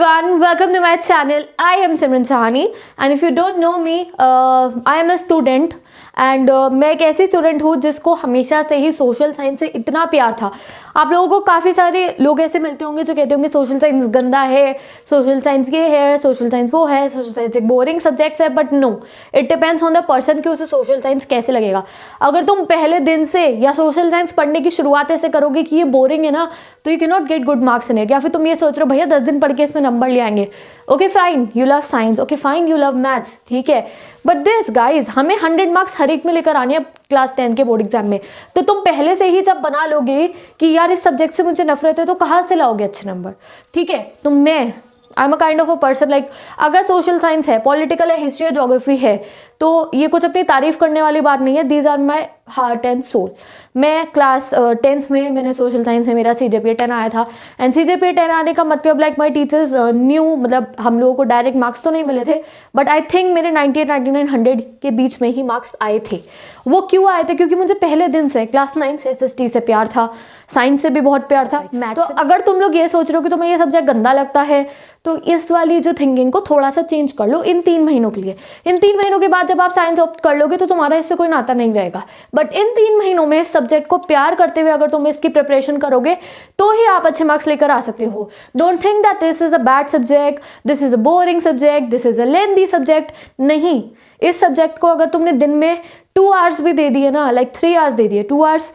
everyone, welcome to my channel. I am Simran Sahani and if you don't know me, I am a student and मैं एक ऐसी student हूँ जिसको हमेशा से ही सोशल साइंस से इतना प्यार था। आप लोगों को काफ़ी सारे लोग ऐसे मिलते होंगे जो कहते होंगे सोशल साइंस गंदा है, सोशल साइंस ये है, सोशल साइंस वो है, सोशल साइंस एक बोरिंग सब्जेक्ट है। But no, it depends on the person कि उसे सोशल साइंस कैसे लगेगा। अगर तुम पहले दिन से या सोशल साइंस पढ़ने की शुरुआत ऐसे करोगे कि ये बोरिंग है ना, तो you can not get good marks in it. या फिर तुम ये सोच रहे हो भैया 10 दिन पढ़ के इसमें नंबर ले आएंगे, okay fine, you love science, okay fine, you love maths, ठीक है। बट दिस गाइज, हमें 100 मार्क्स हर एक में लेकर आने हैं क्लास 10 के बोर्ड एग्जाम में। तो तुम पहले से ही जब बना लोगे कि यार इस सब्जेक्ट से मुझे नफरत है, तो कहाँ से लाओगे अच्छे नंबर, ठीक है। तो मैं I am a kind of a person like, अगर सोशल साइंस है, पॉलिटिकल है, हिस्ट्री है, ज्योग्राफी है, तो ये कुछ अपनी तारीफ करने वाली बात नहीं है। These are my heart and soul. मैं क्लास 10th में मैंने सोशल साइंस में मेरा CGPA 10 आया था। एंड CGPA 10 आने का मतलब लाइक माई टीचर्स न्यू, मतलब हम लोगों को डायरेक्ट मार्क्स तो नहीं मिले थे, बट आई थिंक मेरे 98, 99, 100 के बीच में ही मार्क्स आए थे। वो क्यों आए थे? क्योंकि मुझे पहले दिन से क्लास 9 से SST से प्यार था, साइंस से भी बहुत प्यार था, मैथ्स। तो अगर तुम लोग ये सोच रहे हो कि तुम्हें ये सब्जेक्ट गंदा लगता है, तो इस वाली जो थिंकिंग को थोड़ा सा चेंज कर लो इन 3 महीनों के लिए। इन 3 महीनों के बाद जब आप साइंस ऑप्ट कर लोगे तो तुम्हारा इससे कोई नाता नहीं रहेगा। बट इन 3 महीनों में इस सब्जेक्ट को प्यार करते हुए अगर तुम इसकी प्रिपरेशन करोगे तो ही आप अच्छे मार्क्स लेकर आ सकते हो। Don't think that this is a bad subject, this is a boring subject, this is a lengthy subject. नहीं, इस सब्जेक्ट को अगर तुमने दिन में 2 आवर्स भी दे दिए ना, लाइक 3 आवर्स दे दिए, 2 hours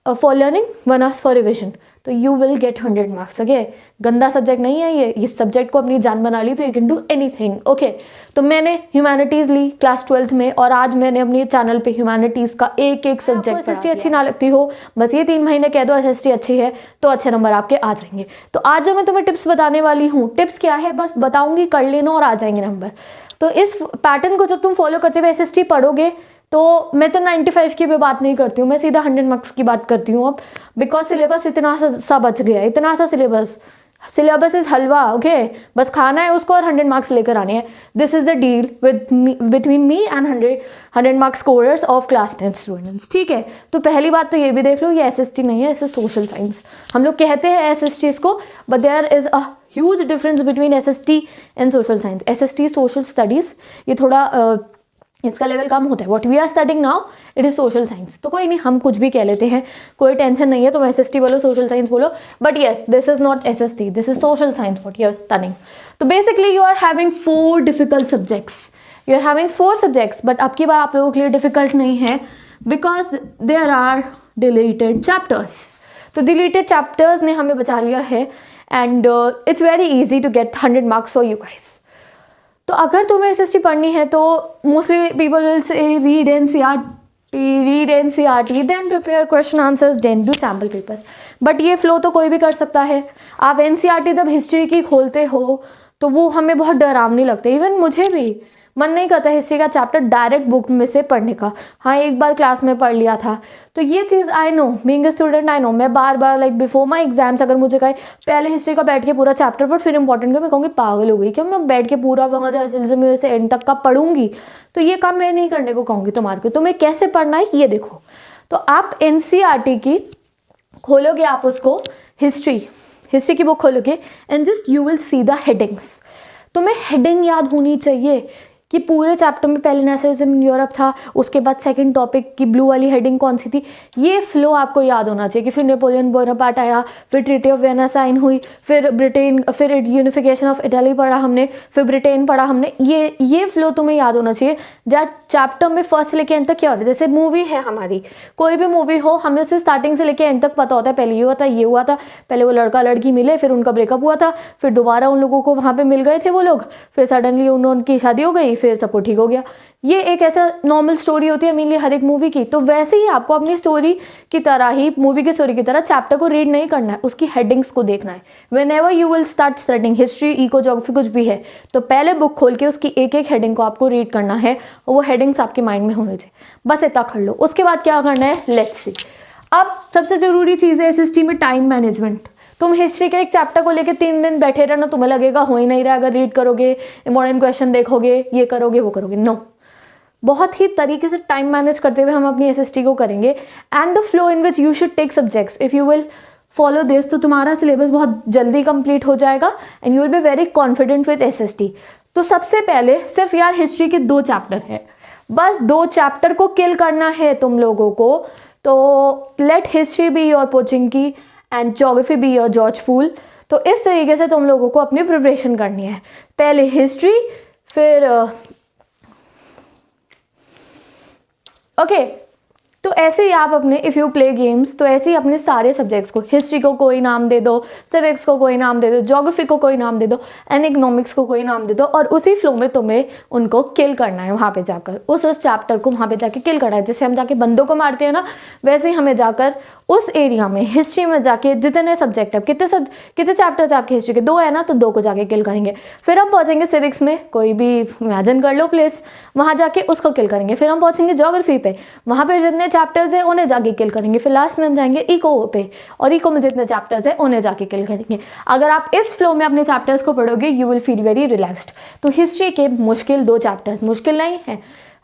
for learning, 1 hours for revision, तो you will get 100 marks. Okay, गंदा सब्जेक्ट नहीं है ये। इस सब्जेक्ट को अपनी जान बना ली तो you can do anything. Okay, तो मैंने ह्यूमैनिटीज़ ली क्लास 12th में, और आज मैंने अपने चैनल पे ह्यूमैनिटीज़ का एक सब्जेक्ट। SST अच्छी ना लगती हो, बस ये 3 महीने कह दो SST अच्छी है, तो अच्छे नंबर आपके आ जाएंगे। तो आज जो मैं तुम्हें टिप्स बताने वाली हूँ, टिप्स क्या है बस बताऊँगी, कर लेना और आ जाएंगे नंबर। तो इस पैटर्न को जब तुम फॉलो करते हुए SST पढ़ोगे, तो मैं तो 95 की भी बात नहीं करती हूँ, मैं सीधा 100 मार्क्स की बात करती हूँ अब। बिकॉज सिलेबस इतना सा बच गया है, इतना सा सिलेबस इज हलवा। ओके, बस खाना है उसको और 100 मार्क्स लेकर आने हैं। This is the deal between me and 100 marks scorers of class 10 students, ठीक है। तो पहली बात तो ये भी देख लो, ये SST नहीं है, इसे सोशल साइंस हम लोग कहते हैं SST इसको, but there is a huge difference between SST and social science. SST social studies, ये थोड़ा इसका लेवल कम होता है। What we are studying now it is social science. तो कोई नहीं, हम कुछ भी कह लेते हैं, कोई टेंशन नहीं है। तुम SST बोलो, सोशल साइंस बोलो, but yes, this is not SST, this is social science what you are studying. तो basically you are having 4 difficult subjects, you are having 4 subjects. But अब की बार आप लोगों के लिए डिफिकल्ट नहीं है, because there are deleted chapters. तो डिलीटेड चैप्टर्स ने हमें बचा लिया है, and it's very easy to get 100 marks for you guys. तो अगर तुम्हें SST पढ़नी है तो mostly people will say read NCERT, then prepare question answers, then do sample papers. But ये फ्लो तो कोई भी कर सकता है। आप NCERT जब हिस्ट्री की खोलते हो तो वो हमें बहुत डरावनी लगती है। इवन मुझे भी मन नहीं करता हिस्ट्री का चैप्टर डायरेक्ट बुक में से पढ़ने का। हाँ, एक बार क्लास में पढ़ लिया था। तो ये चीज़ I know, being a student I know, मैं बार बार लाइक बिफोर माई एग्जाम्स अगर मुझे कहे पहले हिस्ट्री का बैठ के पूरा चैप्टर पढ़ फिर इंपॉर्टेंट का, मैं कहूँगी पागल हो गई क्या, मैं बैठ के पूरा वहाँ से एंड तक का पढ़ूंगी? तो ये काम मैं नहीं करने को कहूँगी तुम्हारे को। तुम्हें कैसे पढ़ना है ये देखो। तो आप NCERT की खोलोगे, आप उसको हिस्ट्री की बुक खोलोगे, and just you will see the headings. तुम्हें हेडिंग याद होनी चाहिए कि पूरे चैप्टर में पहले नेशनलिज्म इन यूरोप था, उसके बाद सेकंड टॉपिक की ब्लू वाली हेडिंग कौन सी थी, ये फ्लो आपको याद होना चाहिए। कि फिर नेपोलियन बोनापार्ट आया, फिर ट्रीटी ऑफ वियना साइन हुई, फिर ब्रिटेन, फिर यूनिफिकेशन ऑफ इटली पढ़ा हमने, फिर ब्रिटेन पढ़ा हमने। ये फ्लो तुम्हें याद होना चाहिए। जब चैप्टर में फर्स्ट से लेके एंड तक क्या हो रहा है, जैसे मूवी है हमारी, कोई भी मूवी हो, हमें उसे स्टार्टिंग से लेके एंड तक पता होता है। पहले ये हुआ था, ये हुआ था, पहले वो लड़का लड़की मिले, फिर उनका ब्रेकअप हुआ था, फिर दोबारा उन लोगों को वहाँ पे मिल गए थे वो लोग, फिर सडनली उनकी शादी हो गई, फिर सब कुछ ठीक हो गया। ये एक ऐसा नॉर्मल स्टोरी होती है मेनली हर एक मूवी की। तो वैसे ही आपको अपनी स्टोरी की तरह ही, मूवी की स्टोरी की तरह चैप्टर को रीड नहीं करना है, उसकी हेडिंग्स को देखना है। Whenever you will start studying history, eco, geography कुछ भी है, तो पहले बुक खोल के उसकी एक हेडिंग को आपको रीड करना है, और वो हेडिंग्स आपके माइंड में होने चाहिए। बस इतना कर लो। उसके बाद क्या करना है, लेट्स सी। अब सबसे जरूरी चीज़ है SST में टाइम मैनेजमेंट। तुम हिस्ट्री के एक चैप्टर को लेके 3 दिन बैठे रहना, तुम्हें लगेगा हो ही नहीं रहा अगर रीड करोगे, इंपॉर्टेंट क्वेश्चन देखोगे, ये करोगे वो करोगे। नो, बहुत ही तरीके से टाइम मैनेज करते हुए हम अपनी SST को करेंगे। And the flow in which you should take subjects, if you will follow this, तो तुम्हारा सिलेबस बहुत जल्दी कंप्लीट हो जाएगा and you will be very confident with SST. तो सबसे पहले सिर्फ यार हिस्ट्री के 2 चैप्टर है, बस 2 चैप्टर को किल करना है तुम लोगों को। तो let history be your Pochinki and geography be your Georgopol. तो इस तरीके से तुम लोगों को अपनी प्रिपरेशन करनी है, पहले हिस्ट्री फिर ओके। तो ऐसे ही आप अपने इफ़ यू प्ले गेम्स, तो ऐसे ही अपने सारे सब्जेक्ट्स को, हिस्ट्री को कोई नाम दे दो, सिविक्स को कोई नाम दे दो, ज्योग्राफी को कोई नाम दे दो एंड इकोनॉमिक्स को कोई नाम दे दो, और उसी फ्लो में तुम्हें उनको किल करना है वहाँ पे जाकर, उस चैप्टर को वहाँ पे जाके किल करना है। जैसे हम जाके बंदों को मारते हैं ना, वैसे ही हमें जाकर उस एरिया में हिस्ट्री में जाके जितने सब्जेक्ट है, कितने चैप्टर्स आपके हिस्ट्री के 2 है ना, तो 2 को जाके किल करेंगे। फिर हम पहुँचेंगे सिविक्स में, कोई भी इमेजिन कर लो प्लेस, वहाँ जाके उसको किल करेंगे। फिर हम पहुँचेंगे ज्योग्राफी पे, वहाँ पर जितने चैप्टर्स है उन्हें जाके किल करेंगे। फिर लास्ट में हम जाएंगे इको पे, और इको में जितने चैप्टर्स है उन्हें जाके किल करेंगे। अगर आप इस फ्लो में अपने चैप्टर्स को पढ़ोगे you will feel very relaxed. तो हिस्ट्री के मुश्किल 2 चैप्टर्स मुश्किल नहीं है,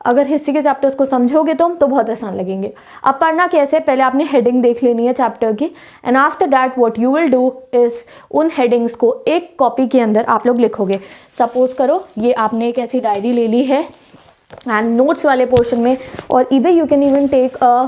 अगर हिस्ट्री के चैप्टर्स को समझोगे तुम तो बहुत आसान लगेंगे। अब पढ़ना कैसे, पहले आपने हेडिंग देख लेनी है चैप्टर की and after that what you will do is उन हेडिंग्स को एक कॉपी के अंदर आप लोग लिखोगे। सपोज करो ये आपने एक ऐसी डायरी ले ली है एंड नोट्स वाले पोर्शन में, और इधर you can even take a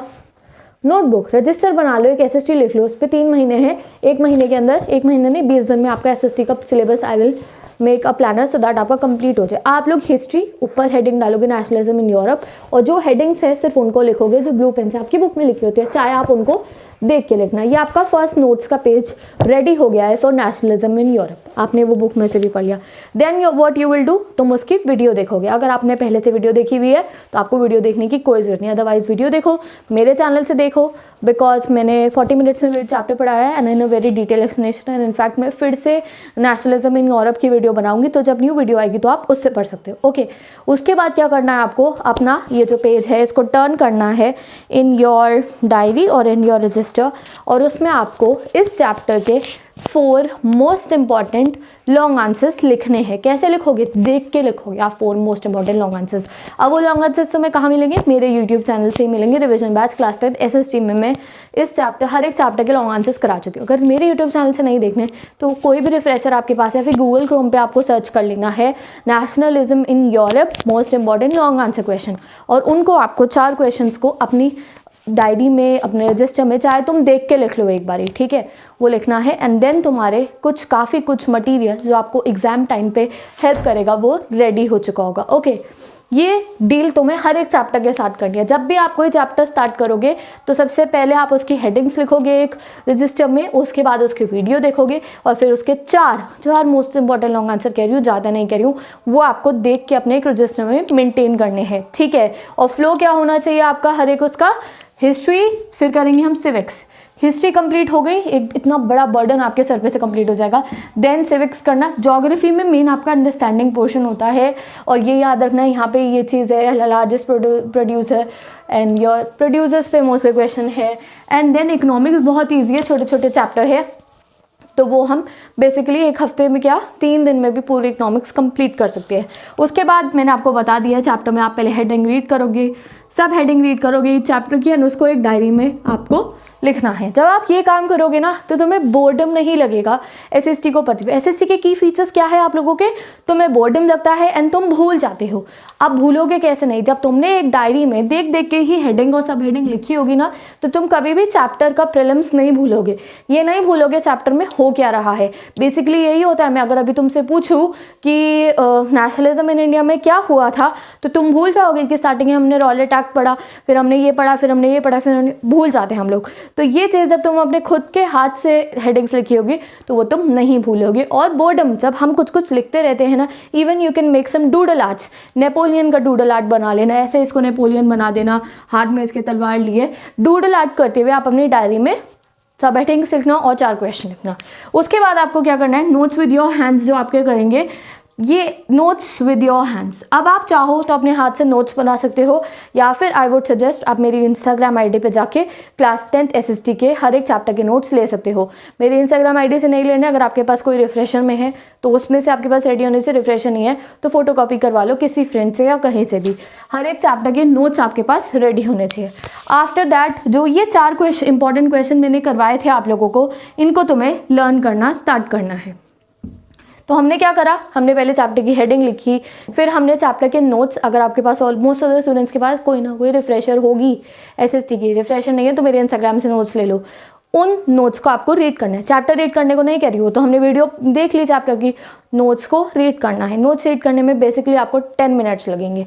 notebook, register बना लो, एक एसएसटी लिख लो, उस पर 3 महीने हैं, 1 महीने के अंदर, 1 महीने नहीं 20 दिन में आपका एसएसटी का syllabus I will make a planner so that आपका कंप्लीट हो जाए। आप लोग हिस्ट्री ऊपर हेडिंग डालोगे नेशनलिज्म इन यूरोप, और जो हेडिंग्स है सिर्फ उनको लिखोगे जो ब्लू पेन से आपकी बुक में लिखी होती है, चाहे आप उनको देख के लिखना। ये आपका फर्स्ट नोट्स का पेज रेडी हो गया है फॉर नेशनलिज्म इन यूरोप, आपने वो बुक में से भी पढ़ लिया। Then what you will do, तुम उसकी वीडियो देखोगे। अगर आपने पहले से वीडियो देखी हुई है तो आपको वीडियो देखने की कोई ज़रूरत नहीं, अदरवाइज वीडियो देखो, मेरे चैनल से देखो, बिकॉज मैंने 40 मिनट्स में चैप्टर पढ़ाया है and in a very detail explanation. And in fact मैं फिर से नेशनलिज्म इन यूरोप की वीडियो बनाऊंगी, तो जब न्यू वीडियो आएगी तो आप उससे पढ़ सकते हो। ओके, उसके बाद क्या करना है आपको, अपना ये जो पेज है इसको टर्न करना है इन योर डायरी और इन योर रजिस्टर, और उसमें आपको इस चैप्टर के 4 मोस्ट इंपॉर्टेंट लॉन्ग आंसर्स लिखने हैं। कैसे लिखोगे, देख के लिखोगे आप 4 मोस्ट इंपॉर्टेंट लॉन्ग आंसर्स। अब वो लॉन्ग आंसर्स तुम्हें कहाँ मिलेंगे, मेरे यूट्यूब चैनल से ही मिलेंगे, रिविजन बैच क्लास 10 एसएसटी में मैं इस चैप्टर हर एक चैप्टर के लॉन्ग आंसर्स करा चुकी हूँ। अगर मेरे यूट्यूब चैनल से नहीं देखने तो कोई भी रिफ्रेशर आपके पास है, फिर गूगल क्रोम पे आपको सर्च कर लेना है nationalism in Europe most important long answer question, और उनको आपको 4 क्वेश्चंस को अपनी डायरी में, अपने रजिस्टर में, चाहे तुम देख के लिख लो एक बारी, ठीक है, वो लिखना है। एंड देन तुम्हारे काफ़ी कुछ मटेरियल जो आपको एग्जाम टाइम पे हेल्प करेगा वो रेडी हो चुका होगा। ओके, ये डील तुम्हें हर एक चैप्टर के साथ करनी है। जब भी आप कोई चैप्टर स्टार्ट करोगे तो सबसे पहले आप उसकी हेडिंग्स लिखोगे एक रजिस्टर में, उसके बाद उसकी वीडियो देखोगे, और फिर उसके 4 मोस्ट इंपॉर्टेंट लॉन्ग आंसर कह रही हूँ, ज़्यादा नहीं कह रही हूँ, वो आपको देख के अपने एक रजिस्टर में मेंटेन करने हैं, ठीक है। और फ्लो क्या होना चाहिए आपका हर एक उसका, हिस्ट्री, फिर करेंगे हम सिविक्स, हिस्ट्री कंप्लीट हो गई, एक इतना बड़ा बर्डन आपके सर पे से कंप्लीट हो जाएगा। देन सिविक्स करना, ज्योग्राफी में मेन आपका अंडरस्टैंडिंग पोर्शन होता है, और ये याद रखना यहाँ पे ये चीज़ है largest producer and your producers पे मोस्टली क्वेश्चन है। एंड देन इकोनॉमिक्स बहुत ईजी है, छोटे छोटे चैप्टर है, तो वो हम बेसिकली एक हफ्ते में 3 दिन में भी पूरी इकोनॉमिक्स कंप्लीट कर सकते हैं। उसके बाद मैंने आपको बता दिया चैप्टर में आप पहले हेडिंग रीड करोगे, सब हेडिंग रीड करोगे चैप्टर की, एंड उसको एक डायरी में आपको लिखना है। जब आप ये काम करोगे ना तो तुम्हें बोर्डम नहीं लगेगा एसएसटी को पढ़ते हुए। एसएसटी के की फीचर्स क्या है आप लोगों के, तुम्हें बोर्डम लगता है एंड तुम भूल जाते हो। अब भूलोगे कैसे नहीं, जब तुमने एक डायरी में देख देख के ही हेडिंग और सब हेडिंग लिखी होगी ना, तो तुम कभी भी चैप्टर का प्रीलिम्स नहीं भूलोगे। ये नहीं भूलोगे चैप्टर में हो क्या रहा है। बेसिकली यही होता है, मैं अगर अभी तुमसे पूछूं कि नेशनलिज्म इन इंडिया में क्या हुआ था, तो तुम भूल जाओगे कि स्टार्टिंग में हमने रॉलेट एक्ट पढ़ा, फिर हमने ये पढ़ा, फिर हमने ये पढ़ा, फिर हमने भूल जाते हैं हम लोग। तो ये चीज़ जब तुम अपने खुद के हाथ से हेडिंग्स लिखी होगी तो वो तुम नहीं भूलोगे। और बोर्डम, जब हम कुछ कुछ लिखते रहते हैं ना, even you can make some doodle arts, Napoleon का डूडल आर्ट बना लेना, ऐसे इसको नेपोलियन बना देना, हाथ में इसके तलवार लिए, डूडल आर्ट करते हुए आप अपनी डायरी में सब हेडिंग्स लिखना और 4 क्वेश्चन लिखना। उसके बाद आपको क्या करना है, नोट्स विद योर हैंड्स जो आपके करेंगे ये नोट्स विद योर हैंड्स। अब आप चाहो तो अपने हाथ से नोट्स बना सकते हो, या फिर आई वुड सजेस्ट आप मेरी इंस्टाग्राम आईडी पे जाके क्लास 10th SST के हर एक चैप्टर के नोट्स ले सकते हो। मेरी इंस्टाग्राम आईडी से नहीं लेने, अगर आपके पास कोई रिफ्रेशर में है तो उसमें से आपके पास रेडी होने से रिफ्रेशर नहीं है तो फोटो कॉपी करवा लो किसी फ्रेंड से या कहीं से भी। हर एक चैप्टर के नोट्स आपके पास रेडी होने चाहिए। आफ्टर दैट जो ये 4 इंपॉर्टेंट क्वेश्चन मैंने करवाए थे आप लोगों को, इनको तुम्हें लर्न करना स्टार्ट करना है। तो हमने क्या करा, हमने पहले चैप्टर की हेडिंग लिखी, फिर हमने चैप्टर के नोट्स, अगर आपके पास ऑलमोस्ट ऑल स्टूडेंट्स के पास कोई ना कोई रिफ्रेशर होगी SST की, रिफ्रेशर नहीं है तो मेरे इंस्टाग्राम से नोट्स ले लो, उन नोट्स को आपको रीड करना है। चैप्टर रीड करने को नहीं कह रही हो तो हमने वीडियो देख ली चैप्टर की, नोट्स को रीड करना है। नोट्स रीड करने में बेसिकली आपको 10 मिनट्स लगेंगे।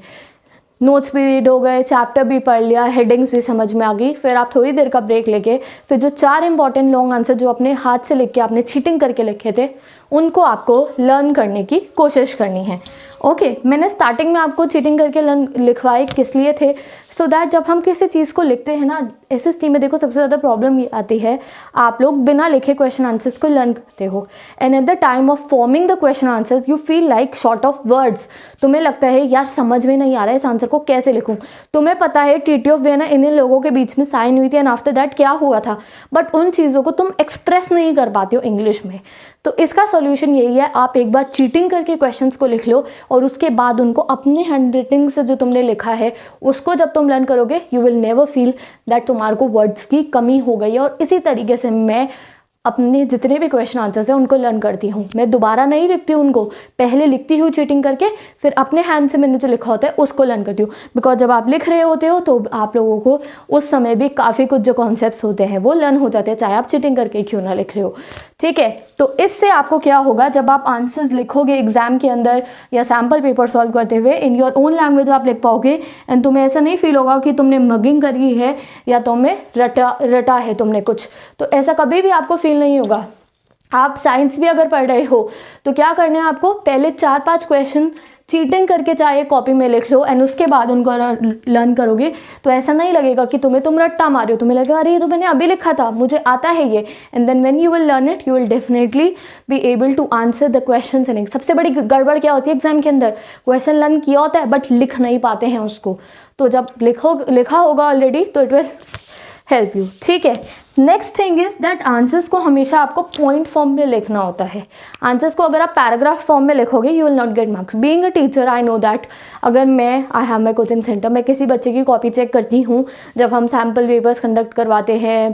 नोट्स भी रीड हो गए, चैप्टर भी पढ़ लिया, हेडिंग्स भी समझ में आ गई, फिर आप थोड़ी देर का ब्रेक लेके फिर जो 4 इंपॉर्टेंट लॉन्ग आंसर जो अपने हाथ से लिख के आपने चीटिंग करके लिखे थे उनको आपको लर्न करने की कोशिश करनी है। ओके, मैंने स्टार्टिंग में आपको चीटिंग करके लिखवाए किस लिए थे, सो दैट जब हम किसी चीज़ को लिखते हैं ना, SST में देखो सबसे ज़्यादा प्रॉब्लम ये आती है, आप लोग बिना लिखे क्वेश्चन आंसर्स को लर्न करते हो, and at the time of forming the question answers you feel like short of words. तुम्हें लगता है यार समझ में नहीं आ रहा है इस आंसर को कैसे लिखूं। तुम्हें पता है ट्रीटी ऑफ वियना इन लोगों के बीच में साइन हुई थी एंड आफ्टर दैट क्या हुआ था, बट उन चीज़ों को तुम एक्सप्रेस नहीं कर पाते हो इंग्लिश में। तो इसका सॉल्यूशन यही है, आप एक बार चीटिंग करके क्वेश्चंस को लिख लो और उसके बाद उनको अपने हैंड राइटिंग से जो तुमने लिखा है उसको जब तुम लर्न करोगे you will never feel that तुम्हारे को वर्ड्स की कमी हो गई है। और इसी तरीके से मैं अपने जितने भी क्वेश्चन आंसर्स हैं उनको लर्न करती हूँ। मैं दोबारा नहीं लिखती हूँ उनको, पहले लिखती हूँ चीटिंग करके, फिर अपने हैंड से मैंने जो लिखा होता है उसको लर्न करती हूँ। बिकॉज जब आप लिख रहे होते हो तो आप लोगों को उस समय भी काफ़ी कुछ जो कॉन्सेप्ट्स होते हैं वो लर्न हो जाते हैं, चाहे आप चीटिंग करके क्यों ना लिख रहे हो। ठीक है, तो इससे आपको क्या होगा, जब आप आंसर्स लिखोगे एग्जाम के अंदर या सैम्पल पेपर सॉल्व करते हुए इन योर ओन लैंग्वेज आप लिख पाओगे, एंड तुम्हें ऐसा नहीं फील होगा कि तुमने मगिंग करी है या तुम्हें रटा है तुमने कुछ, तो ऐसा कभी भी आपको फील नहीं होगा। आप साइंस भी अगर पढ़ रहे हो तो क्या करना है आपको, पहले 4-5 क्वेश्चन चीटिंग करके चाहे कॉपी में लिख लो एंड उसके बाद उनको लर्न करोगे तो ऐसा नहीं लगेगा कि तुम रट्टा मारे हो, तुम्हें लगेगा अरे ये तो मैंने अभी लिखा था, मुझे आता है ये, and then when you will learn it you will definitely be able to answer the questions in it. सबसे बड़ी गड़बड़ क्या होती है एग्जाम के अंदर, क्वेश्चन लर्न किया होता है बट लिख नहीं पाते हैं उसको, तो जब लिखा होगा ऑलरेडी तो इट विल हेल्प यू। ठीक है, next thing is that answers को हमेशा आपको पॉइंट फॉर्म में लिखना होता है। आंसर्स को अगर आप पैराग्राफ फॉर्म में लिखोगे you will not get marks. Being a teacher I know that, अगर I have my coaching centre, मैं किसी बच्चे की कॉपी चेक करती हूँ जब हम सैम्पल पेपर्स कंडक्ट करवाते हैं,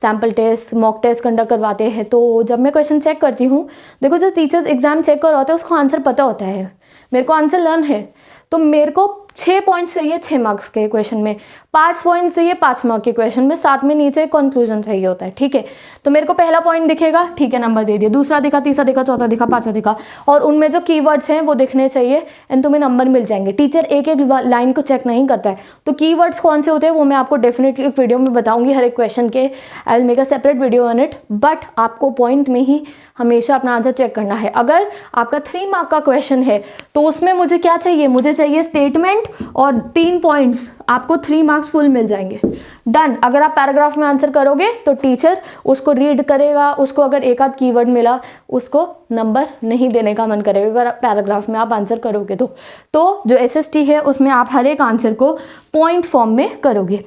sample test, mock test conduct करवाते हैं, तो जब मैं क्वेश्चन चेक करती हूँ, देखो जो टीचर्स एग्जाम चेक कर होते हैं उसको आंसर पता होता है, मेरे को आंसर लर्न है, तो मेरे को 6 पॉइंट्स चाहिए 6 मार्क्स के क्वेश्चन में, 5 पॉइंट्स चाहिए 5 मार्क के क्वेश्चन में, साथ में नीचे कंक्लूजन चाहिए होता है। ठीक है, तो मेरे को पहला पॉइंट दिखेगा, ठीक है नंबर दे दिया, दूसरा दिखा, तीसरा दिखा, चौथा दिखा, पांचवा दिखा, और उनमें जो कीवर्ड्स हैं वो दिखने चाहिए एंड तुम्हें नंबर मिल जाएंगे। टीचर एक एक लाइन को चेक नहीं करता है, तो कीवर्ड्स कौन से होते हैं वो मैं आपको डेफिनेटली एक वीडियो में बताऊंगी, हर एक क्वेश्चन के आई will make a separate video on it, but आपको पॉइंट में ही हमेशा अपना आंसर चेक करना है। अगर आपका 3 मार्क का क्वेश्चन है तो उसमें मुझे क्या चाहिए, मुझे चाहिए स्टेटमेंट और 3 पॉइंट्स, आपको 3 मार्क्स फुल मिल जाएंगे। डन। अगर आप पैराग्राफ में आंसर करोगे तो टीचर उसको रीड करेगा, उसको अगर एक आध कीवर्ड मिला उसको नंबर नहीं देने का मन करेगा अगर पैराग्राफ में आप आंसर करोगे तो जो SST है उसमें आप हर एक आंसर को पॉइंट फॉर्म में करोगे।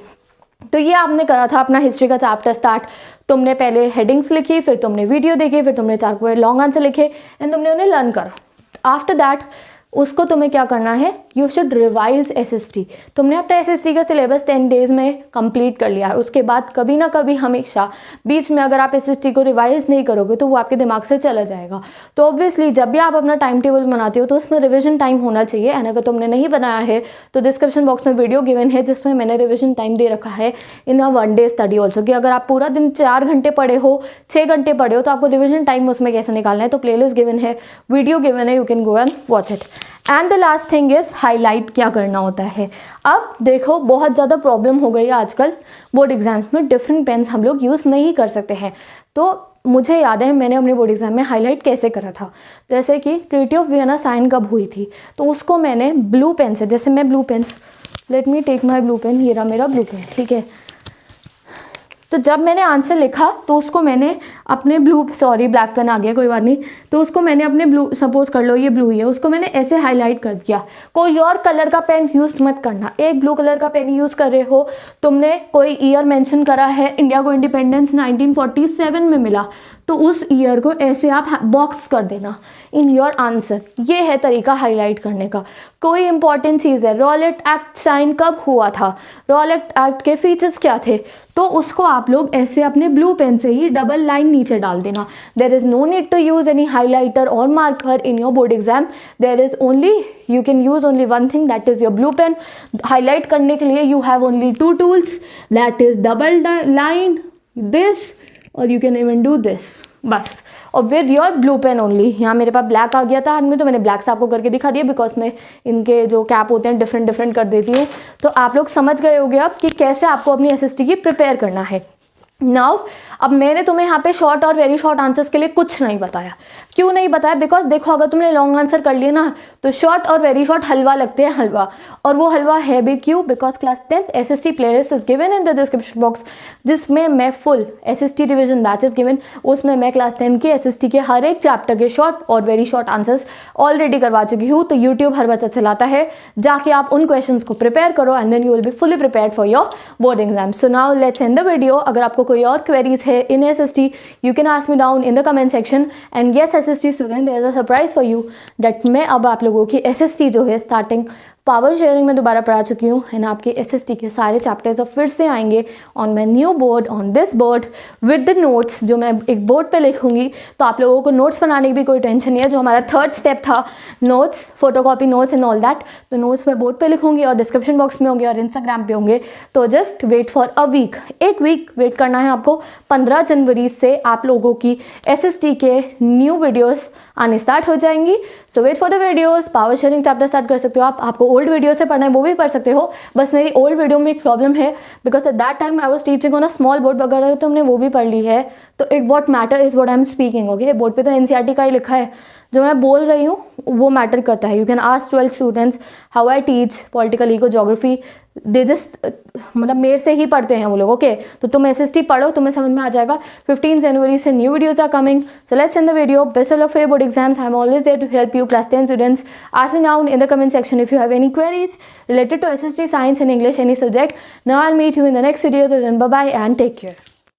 तो ये आपने करा था अपना हिस्ट्री का चैप्टर स्टार्ट। तुमने पहले हेडिंग्स लिखी, फिर तुमने वीडियो देखी, फिर तुमने 4 लॉन्ग आंसर लिखे एंड तुमने उन्हें लर्न करा। आफ्टर दैट उसको तुम्हें क्या करना है, यू शुड रिवाइज SST। तुमने अपना SST का सिलेबस 10 डेज में कंप्लीट कर लिया है, उसके बाद कभी ना कभी हमेशा बीच में अगर आप SST को रिवाइज नहीं करोगे तो वो आपके दिमाग से चला जाएगा। तो ऑब्वियसली जब भी आप अपना टाइम टेबल बनाते हो तो उसमें रिविजन टाइम होना चाहिए, एंड अगर तुमने नहीं बनाया है तो डिस्क्रिप्शन बॉक्स में वीडियो गिवन है जिसमें मैंने रिविजन टाइम दे रखा है इन अ 1 डे स्टडी ऑल्सो, कि अगर आप पूरा दिन 4 घंटे पढ़े हो, 6 घंटे पढ़े हो तो आपको रिविजन टाइम उसमें कैसे निकालना है, तो प्लेलिस्ट गिवन है, वीडियो गिवन है, you can go and watch it. And the last thing is highlight क्या करना होता है। अब देखो बहुत ज़्यादा प्रॉब्लम हो गई है आजकल बोर्ड एग्जाम्स में, डिफरेंट पेन्स हम लोग यूज़ नहीं कर सकते हैं। तो मुझे याद है मैंने अपने बोर्ड एग्जाम में हाईलाइट कैसे करा था, जैसे कि ट्रीटी ऑफ वियना साइन कब हुई थी, तो उसको मैंने ब्लू पेन से, जैसे मैं blue pen, let me take my blue pen, ये रहा मेरा ब्लू पेन, ठीक है, तो जब मैंने आंसर लिखा तो उसको मैंने अपने ब्लैक पेन आ गया, कोई बात नहीं, तो उसको मैंने अपने ब्लू, सपोज कर लो ये ब्लू ही है, उसको मैंने ऐसे हाईलाइट कर दिया। कोई और कलर का पेन यूज़ मत करना, एक ब्लू कलर का पेन यूज़ कर रहे हो, तुमने कोई ईयर मेंशन करा है, इंडिया को इंडिपेंडेंस 1947 में मिला, तो उस ईयर को ऐसे आप बॉक्स कर देना इन योर आंसर। ये है तरीका हाईलाइट करने का। कोई इंपॉर्टेंट चीज़ है, रॉलेट एक्ट साइन कब हुआ था, रॉलेट एक्ट के फीचर्स क्या थे, तो उसको आप लोग ऐसे अपने ब्लू पेन से ही डबल लाइन नीचे डाल देना। There is no need to use any highlighter और marker in your board exam. There is only, you can use only one thing, that is your blue pen. Highlight करने के लिए you have only 2 tools, that is double line, this, और you can even do this, बस, और with your blue pen only. यहाँ मेरे पास black आ गया था हाथ में, तो मैंने ब्लैक से आपको करके दिखा दिया, बिकॉज मैं इनके जो कैप होते हैं डिफरेंट कर देती हूँ। तो आप लोग समझ गए होंगे अब कि कैसे आपको अपनी एसएसटी की प्रिपेयर करना है। नाउ अब मैंने तुम्हें यहाँ पे शॉर्ट और वेरी शॉर्ट आंसर्स के लिए कुछ नहीं बताया। क्यों नहीं बताया? बिकॉज देखो, अगर तुमने लॉन्ग आंसर कर लिया ना, तो शॉर्ट और वेरी शॉर्ट हलवा लगते हैं, हलवा। और वो हलवा है भी क्यों? Because class 10th SST playlist is given in the description box, जिसमें मैं full SST revision batch is given. उसमें मैं क्लास 10 के एसएसटी के हर एक चैप्टर के शॉर्ट और वेरी शॉर्ट आंसर्स ऑलरेडी करवा चुकी हूँ। तो यूट्यूब हर बच्चा चलाता है, जाके आप उन क्वेश्चंस को प्रिपेयर करो, and then you will be fully prepared for your board exam. So now let's end the video. अगर आपको कोई और क्वेरीज है in SST, you can ask me down in the comment section, and yes SST student, there is a surprise for you that मैं अब आप लोगों की SST जो है स्टार्टिंग पावर शेयरिंग में दोबारा पढ़ा चुकी हूँ, एंड आपके SST के सारे चैप्टर्स अब फिर से आएंगे on my new board, on this board with the notes, जो मैं एक बोर्ड पे लिखूंगी। तो आप लोगों को नोट्स बनाने की भी कोई टेंशन नहीं है। जो हमारा थर्ड स्टेप था, notes, photocopy notes and all that, तो नोट्स मैं बोर्ड पे लिखूंगी और डिस्क्रिप्शन बॉक्स में होंगे और इंस्टाग्राम पे होंगे। तो just wait for a week, एक वीक वेट करना है आपको। 15 जनवरी से आप लोगों की SST के न्यू वीडियोस आने स्टार्ट हो जाएंगी। So wait for the videos. Power sharing chapter start कर सकते हो आप, आपको ओल्ड वीडियो से पढ़ना है वो भी पढ़ सकते हो। बस मेरी ओल्ड वीडियो में एक प्रॉब्लम है, because at that time I was teaching on a small board. अगर तुमने वो भी पढ़ ली है तो it what matter is what I am speaking. Okay, board पे तो NCERT का ही लिखा है, जो मैं बोल रही हूँ वो मैटर करता है। You can ask 12 students how I teach political eco geography, they just मतलब मेरे से ही पढ़ते हैं वो लोग। ओके, तो तुम SST पढ़ो, तुम्हें समझ में आ जाएगा। 15 जनवरी से new videos are coming, so let's end the video. Best of luck for your board exams. I am always there to help you class 10 students. Ask me down in the comment section if you have any queries related to SST, science and English, any subject. Now I'll meet you in the next video. Till then, bye bye and take care.